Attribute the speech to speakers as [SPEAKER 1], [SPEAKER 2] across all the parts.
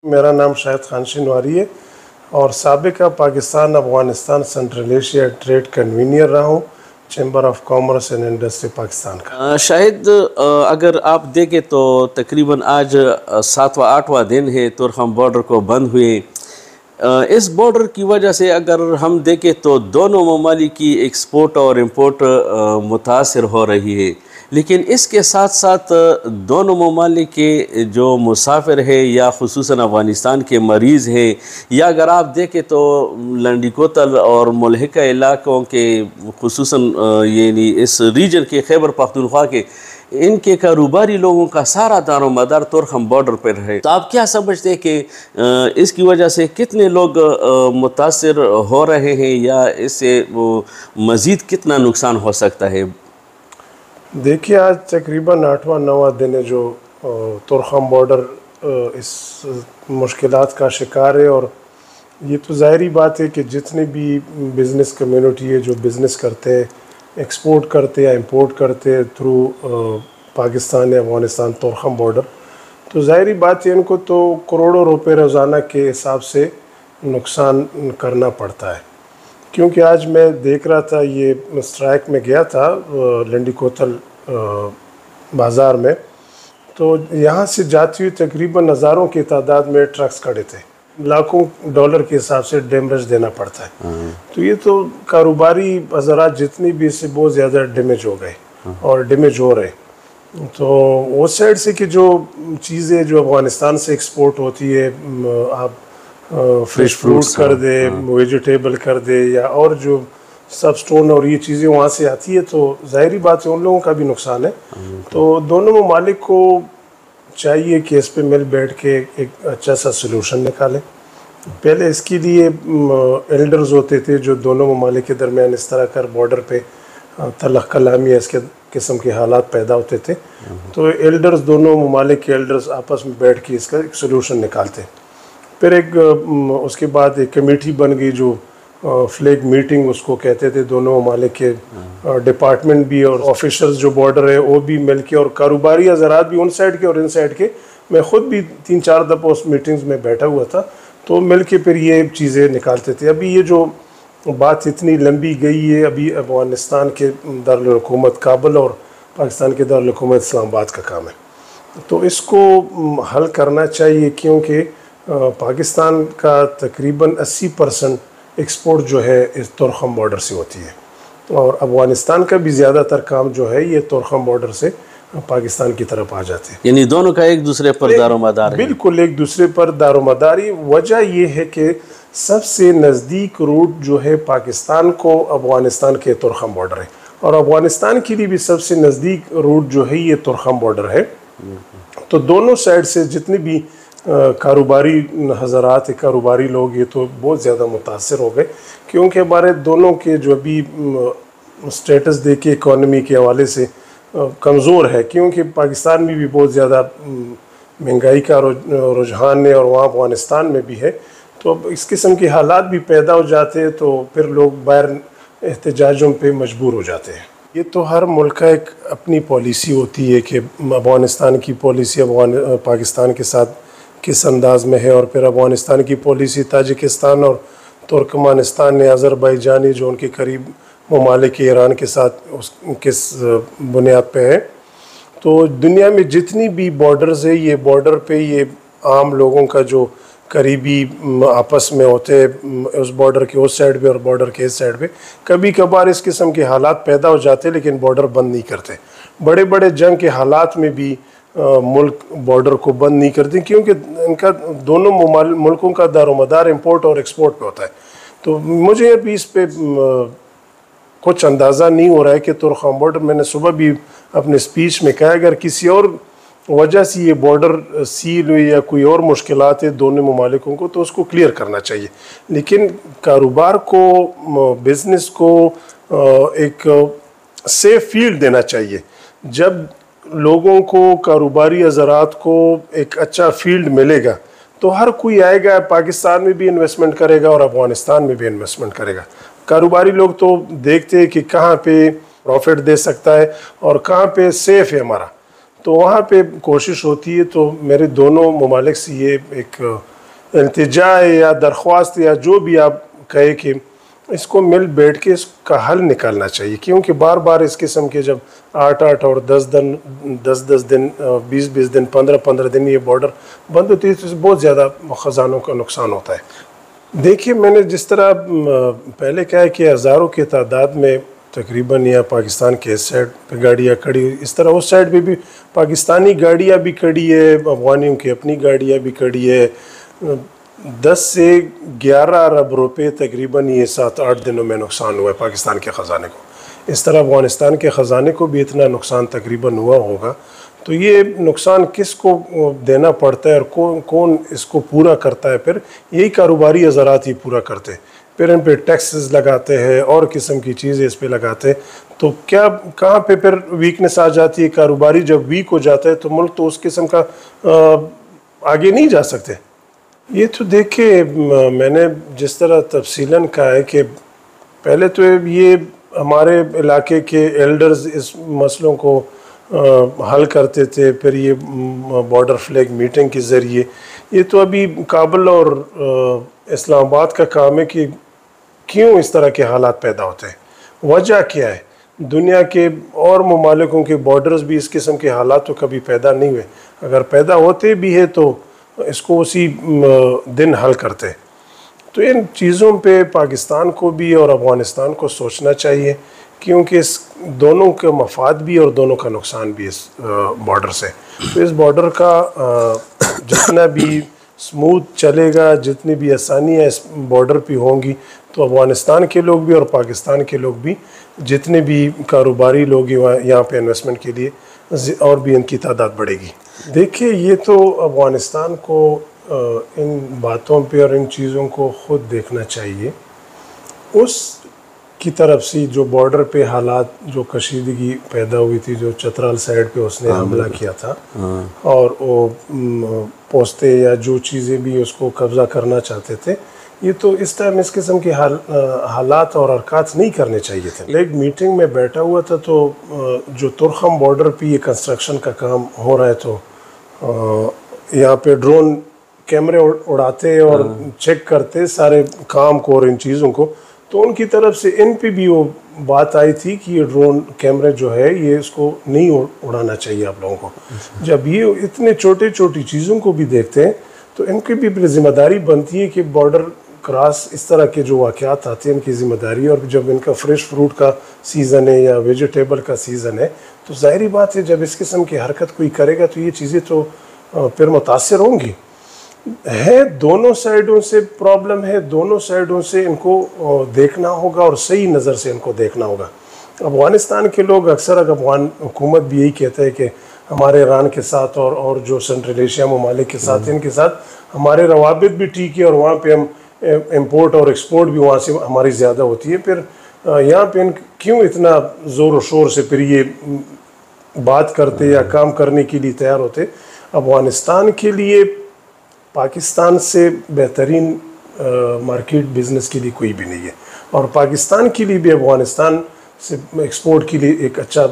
[SPEAKER 1] मेरा नाम शाहिद खान शिनवारी है और साबिका Pakistan Afghanistan central Asia trade convener रहा हूँ chamber of commerce and industry Pakistan का।
[SPEAKER 2] शाहिद, अगर आप देखें तो तकरीबन आज 7वां 8वां दिन है तुर्खम बॉर्डर को बंद हुए। इस बॉर्डर की वजह से अगर हम देखें तो दोनों ममालिक की एक्सपोर्ट और इंपोर्ट मुतासर हो रही है, लेकिन इसके साथ साथ दोनों ममालिक के जो मुसाफिर है या खुसूसन अफ़गानिस्तान के मरीज़ हैं, या अगर आप देखें तो लंडी कोतल और मुल्हिका इलाक़ों के खुसूसन यानी इस रीजन के खैबर पख्तूनख्वा के इनके कारोबारी लोगों का सारा दारोमदार तुर्खम बॉर्डर पर है। तो आप क्या समझते हैं कि इसकी वजह से कितने लोग मुतासर हो रहे हैं या इससे मज़ीद कितना नुकसान हो सकता है?
[SPEAKER 1] देखिए, आज तकरीबन 8वां 9वां दिन है जो तुर्खम बॉर्डर इस मुश्किलात का शिकार है। और ये तो ज़ाहिरी बात है कि जितने भी बिज़नेस कम्युनिटी है जो बिज़नेस करते हैं, एक्सपोर्ट करते या इंपोर्ट करते थ्रू पाकिस्तान या अफ़गानिस्तान तुर्खम बॉर्डर, तो ज़ाहिरी बात है इनको तो करोड़ों रुपए रोज़ाना के हिसाब से नुकसान करना पड़ता है। क्योंकि आज मैं देख रहा था, ये स्ट्राइक में गया था लंडी कोतल बाज़ार में, तो यहाँ से जाती हुई तकरीबन हज़ारों की तादाद में ट्रक्स खड़े थे, लाखों डॉलर के हिसाब से डैमेज देना पड़ता है। तो ये तो कारोबारी हज़रात जितनी भी इससे बहुत ज़्यादा डैमेज हो गए और डैमेज हो रहे। तो उस साइड से कि जो चीज़ें जो अफ़गानिस्तान से एक्सपोर्ट होती है, आप फ्रेश फ्रूट्स कर दे, वेजिटेबल कर दे, या और जो सब स्टोन और ये चीज़ें वहाँ से आती है, तो ज़ाहिरी बात है उन लोगों का भी नुकसान है। तो दोनों ममालिक को चाहिए कि इस पे मिल बैठ के एक अच्छा सा सलूशन निकालें। पहले इसके लिए एल्डर्स होते थे जो दोनों ममालिक के दरमियान इस तरह कर बॉर्डर पे तलख कलामी इसके किस्म के हालात पैदा होते थे, तो एल्डर्स, दोनों ममालिक के एल्डर्स आपस में बैठ के इसका एक सलूशन निकालते। फिर एक उसके बाद एक कमेटी बन गई जो फ्लैग मीटिंग उसको कहते थे, दोनों ममालिक के डिपार्टमेंट भी और ऑफिसर्स जो बॉर्डर है वो भी मिल के, और कारोबारी हज़रात भी उन साइड के और इन साइड के। मैं ख़ुद भी 3-4 दफ़ा उस मीटिंग्स में बैठा हुआ था, तो मिल के फिर ये चीज़ें निकालते थे। अभी ये जो बात इतनी लंबी गई है, अभी अफ़गानिस्तान के दारुल हुकूमत काबुल और पाकिस्तान के दारुल हुकूमत इस्लामाबाद का काम है, तो इसको हल करना चाहिए। क्योंकि पाकिस्तान का तकरीबन 80% एक्सपोर्ट जो है इस तुर्खम बॉर्डर से होती है, और अफ़गानिस्तान का भी ज़्यादातर काम जो है ये तुर्खम बॉर्डर से पाकिस्तान की तरफ आ जाते हैं।
[SPEAKER 2] यानी दोनों का एक दूसरे पर दारोमदार है।
[SPEAKER 1] बिल्कुल, एक दूसरे पर दारोमदारी। वजह ये है कि सबसे नज़दीक रूट जो है पाकिस्तान को अफ़गानिस्तान के तुर्खम बॉर्डर है, और अफ़गानिस्तान के लिए भी सबसे नज़दीक रूट जो है ये तुर्खम बॉर्डर है। तो दोनों साइड से जितने भी कारोबारी हज़रात, कारोबारी लोग, ये तो बहुत ज़्यादा मुतासर हो गए, क्योंकि हमारे दोनों के जो भी स्टेटस देखे इकॉनमी के हवाले से कमज़ोर है। क्योंकि पाकिस्तान में भी बहुत ज़्यादा महंगाई का रुझान है और वहाँ अफ़गानिस्तान में भी है, तो अब इस किस्म के हालात भी पैदा हो जाते हैं, तो फिर लोग बाहर एहतजाजों पे मजबूर हो जाते हैं। ये तो हर मुल्क का एक अपनी पॉलिसी होती है कि अफ़गानिस्तान की पॉलिसी पाकिस्तान के साथ किस अंदाज में है, और फिर अफ़गानिस्तान की पॉलिसी ताजिकिस्तान और तुर्कमानिस्तान ने, अज़रबैजानी जो उनके करीब ममालिक ईरान के साथ उस किस बुनियाद पे है। तो दुनिया में जितनी भी बॉर्डर्स है, ये बॉर्डर पे ये आम लोगों का जो करीबी आपस में होते हैं, उस बॉर्डर के उस साइड पे और बॉर्डर के इस साइड पे, कभी कभार इस किस्म के हालात पैदा हो जाते हैं, लेकिन बॉर्डर बंद नहीं करते। बड़े बड़े जंग के हालात में भी मुल्क बॉर्डर को बंद नहीं करते, क्योंकि इनका दोनों मुल्कों का दारोमदार इंपोर्ट और एक्सपोर्ट पे होता है। तो मुझे अभी इस पे कुछ अंदाज़ा नहीं हो रहा है कि तुर्खम बॉर्डर, मैंने सुबह भी अपने स्पीच में कहा, अगर किसी और वजह से ये बॉर्डर सील हुई या कोई और मुश्किलात है दोनों ममालिकों को, तो उसको क्लियर करना चाहिए। लेकिन कारोबार को, बिज़नेस को एक सेफ फील्ड देना चाहिए। जब लोगों को, कारोबारी हज़रात को एक अच्छा फील्ड मिलेगा, तो हर कोई आएगा, पाकिस्तान में भी इन्वेस्टमेंट करेगा और अफ़गानिस्तान में भी इन्वेस्टमेंट करेगा। कारोबारी लोग तो देखते हैं कि कहाँ पे प्रॉफिट दे सकता है और कहाँ पे सेफ़ है हमारा, तो वहाँ पे कोशिश होती है। तो मेरे दोनों ममालिक से ये एक इल्तिजा है या दरख्वास्त या जो भी आप कहे कि इसको मिल बैठ के इसका हल निकालना चाहिए, क्योंकि बार बार इस किस्म के जब 8-8 और 10 दिन 20-20 दिन 15-15 दिन ये बॉर्डर बंद होती है तो बहुत ज़्यादा ख़जानों का नुकसान होता है। देखिए, मैंने जिस तरह पहले कहा है कि हज़ारों की तादाद में तकरीबन या पाकिस्तान के इस साइड पे गाड़ियाँ खड़ी, इस तरह उस साइड पे भी पाकिस्तानी गाड़ियाँ भी खड़ी है, अफगानियों की अपनी गाड़ियाँ भी खड़ी है। 10 से 11 अरब रुपए तकरीबन ये 7-8 दिनों में नुकसान हुआ है पाकिस्तान के ख़जाने को। इस तरह अफ़गानिस्तान के ख़जाने को भी इतना नुकसान तकरीबन हुआ होगा। तो ये नुकसान किस को देना पड़ता है और कौन इसको पूरा करता है? फिर यही कारोबारी हज़रात ही पूरा करते हैं, फिर इन पे टैक्सेस लगाते हैं और किस्म की चीज़ें इस पे लगाते हैं। तो क्या कहाँ पे फिर वीकनेस आ जाती है? कारोबारी जब वीक हो जाता है तो मुल्क तो उस किस्म का आगे नहीं जा सकते। ये तो देखिए, मैंने जिस तरह तफसीलन कहा है कि पहले तो ये हमारे इलाके के एल्डर्स इस मसलों को हल करते थे, फिर ये बॉर्डर फ्लैग मीटिंग के ज़रिए। ये तो अभी काबुल और इस्लामाबाद का काम है कि क्यों इस तरह के हालात पैदा होते हैं, वजह क्या है। दुनिया के और ममालिकों के बॉर्डर्स भी इस किस्म के हालात तो कभी पैदा नहीं हुए, अगर पैदा होते भी है तो इसको उसी दिन हल करते। तो इन चीज़ों पे पाकिस्तान को भी और अफ़गानिस्तान को सोचना चाहिए, क्योंकि इस दोनों का मफाद भी और दोनों का नुकसान भी इस बॉर्डर से। तो इस बॉर्डर का जितना भी स्मूथ चलेगा, जितनी भी आसानियाँ इस बॉर्डर पे होंगी, तो अफ़गानिस्तान के लोग भी और पाकिस्तान के लोग भी, जितने भी कारोबारी लोग यहाँ पे इन्वेस्टमेंट के लिए, और भी इनकी तादाद बढ़ेगी। देखिए, ये तो अफ़गानिस्तान को इन बातों पे और इन चीज़ों को ख़ुद देखना चाहिए। उस की तरफ से जो बॉर्डर पे हालात, जो कशीदगी पैदा हुई थी, जो चतराल साइड पे उसने हमला किया था और वो पोस्ते या जो चीज़ें भी उसको कब्ज़ा करना चाहते थे, ये तो इस टाइम इस किस्म के हालात और हरकत नहीं करने चाहिए थे। एक मीटिंग में बैठा हुआ था तो जो तुरखम बॉर्डर पे ये कंस्ट्रक्शन का काम हो रहा है, तो यहाँ पे ड्रोन कैमरे उड़ाते और चेक करते सारे काम को और इन चीज़ों को, तो उनकी तरफ से इन पे भी वो बात आई थी कि ये ड्रोन कैमरे जो है ये इसको नहीं उड़ाना चाहिए आप लोगों को। जब ये इतने छोटे छोटी चीज़ों को भी देखते हैं तो इनकी भी जिम्मेदारी बनती है कि बॉर्डर क्रॉस इस तरह के जो वाक़यात आते हैं इनकी ज़िम्मेदारी। और जब इनका फ्रेश फ्रूट का सीज़न है या वेजिटेबल का सीज़न है, तो ज़ाहिरी बात है जब इस किस्म की हरकत कोई करेगा तो ये चीज़ें तो फिर मुतासिर होंगी। है दोनों साइडों से प्रॉब्लम है, दोनों साइडों से इनको देखना होगा और सही नज़र से इनको देखना होगा। अफ़गानिस्तान के लोग अक्सर, अफ़गान हुकूमत भी यही कहते हैं कि हमारे ईरान के साथ और जो सेंट्रल एशिया ममालिक के साथ, इनके साथ हमारे रवाबित भी ठीक है और वहाँ पे हम इम्पोर्ट और एक्सपोर्ट भी वहाँ से हमारी ज़्यादा होती है। फिर यहाँ पे क्यों इतना ज़ोर और शोर से फिर ये बात करते या काम करने के लिए तैयार होते? अफ़गानिस्तान के लिए पाकिस्तान से बेहतरीन मार्केट बिज़नेस के लिए कोई भी नहीं है, और पाकिस्तान के लिए भी अफ़गानिस्तान से एक्सपोर्ट के लिए एक अच्छा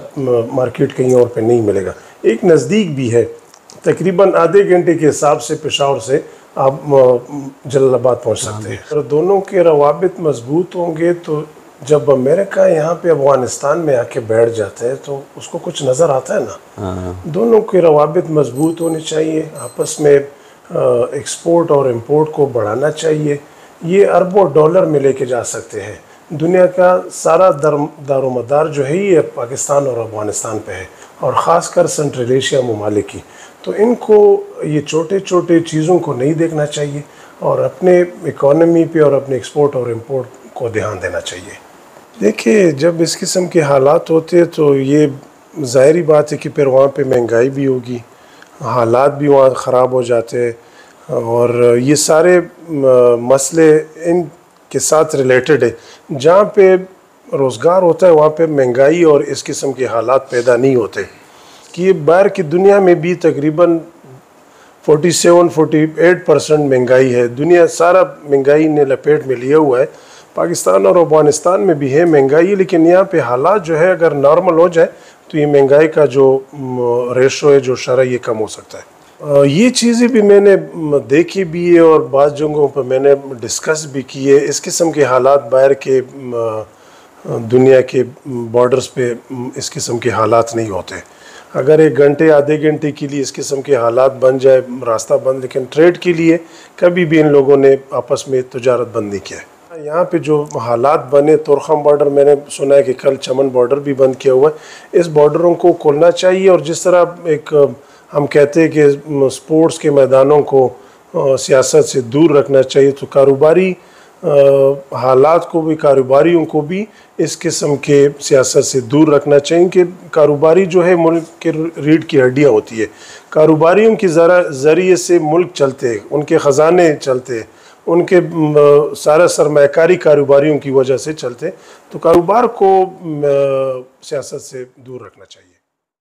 [SPEAKER 1] मार्केट कहीं और पे नहीं मिलेगा। एक नज़दीक भी है, तकरीबन आधे घंटे के हिसाब से पेशावर से आप जलालाबाद पहुंच सकते हैं। और दोनों के रवाबित मजबूत होंगे तो जब अमेरिका यहाँ पे अफ़गानिस्तान में आके बैठ जाता है तो उसको कुछ नज़र आता है ना। दोनों के रवाबित मजबूत होने चाहिए, आपस में एक्सपोर्ट और इंपोर्ट को बढ़ाना चाहिए। ये अरबों डॉलर में लेके जा सकते हैं। दुनिया का सारा दारोमदार जो है ये पाकिस्तान और अफ़गानिस्तान पे है, और ख़ासकर सेंट्रल एशिया ममालिक की। तो इनको ये छोटे छोटे चीज़ों को नहीं देखना चाहिए और अपने इकोनॉमी पे और अपने एक्सपोर्ट और इंपोर्ट को ध्यान देना चाहिए। देखिए, जब इस किस्म के हालात होते हैं तो ये ज़ाहिरी बात है कि फिर वहाँ पे महंगाई भी होगी, हालात भी वहाँ ख़राब हो जाते हैं, और ये सारे मसले इन के साथ रिलेटेड है। जहाँ पे रोज़गार होता है वहाँ पे महंगाई और इस किस्म के हालात पैदा नहीं होते। कि ये बाहर की दुनिया में भी तकरीबन 47-48% महंगाई है। दुनिया सारा महंगाई ने लपेट में लिया हुआ है। पाकिस्तान और अफ़गानिस्तान में भी है महंगाई, लेकिन यहाँ पे हालात जो है अगर नॉर्मल हो जाए तो ये महंगाई का जो रेशो है, जो शरह, ये कम हो सकता है। ये चीज़ें भी मैंने देखी भी है और बाज़ जगहों पर मैंने डिस्कस भी की है। इस किस्म के हालात बाहर के दुनिया के बॉर्डर्स पे इस किस्म के हालात नहीं होते। अगर एक घंटे आधे घंटे के लिए इस किस्म के हालात बन जाए, रास्ता बंद, लेकिन ट्रेड के लिए कभी भी इन लोगों ने आपस में तजारत बंद नहीं किया है। यहाँ पे जो हालात बने, तुरखम बॉर्डर, मैंने सुना है कि कल चमन बॉर्डर भी बंद किया हुआ है। इस बॉर्डरों को खोलना चाहिए और जिस तरह एक हम कहते हैं कि स्पोर्ट्स के मैदानों को सियासत से दूर रखना चाहिए, तो कारोबारी हालात को भी, कारोबारियों को भी इस किस्म के सियासत से दूर रखना चाहिए कि कारोबारी जो है मुल्क के रीढ़ की हड्डियाँ होती है। कारोबारियों के ज़रिए से मुल्क चलते हैं, उनके ख़जाने चलते हैं, उनके सारा सरमायाकारी कारोबारियों की वजह से चलते हैं। तो कारोबार को सियासत से दूर रखना चाहिए।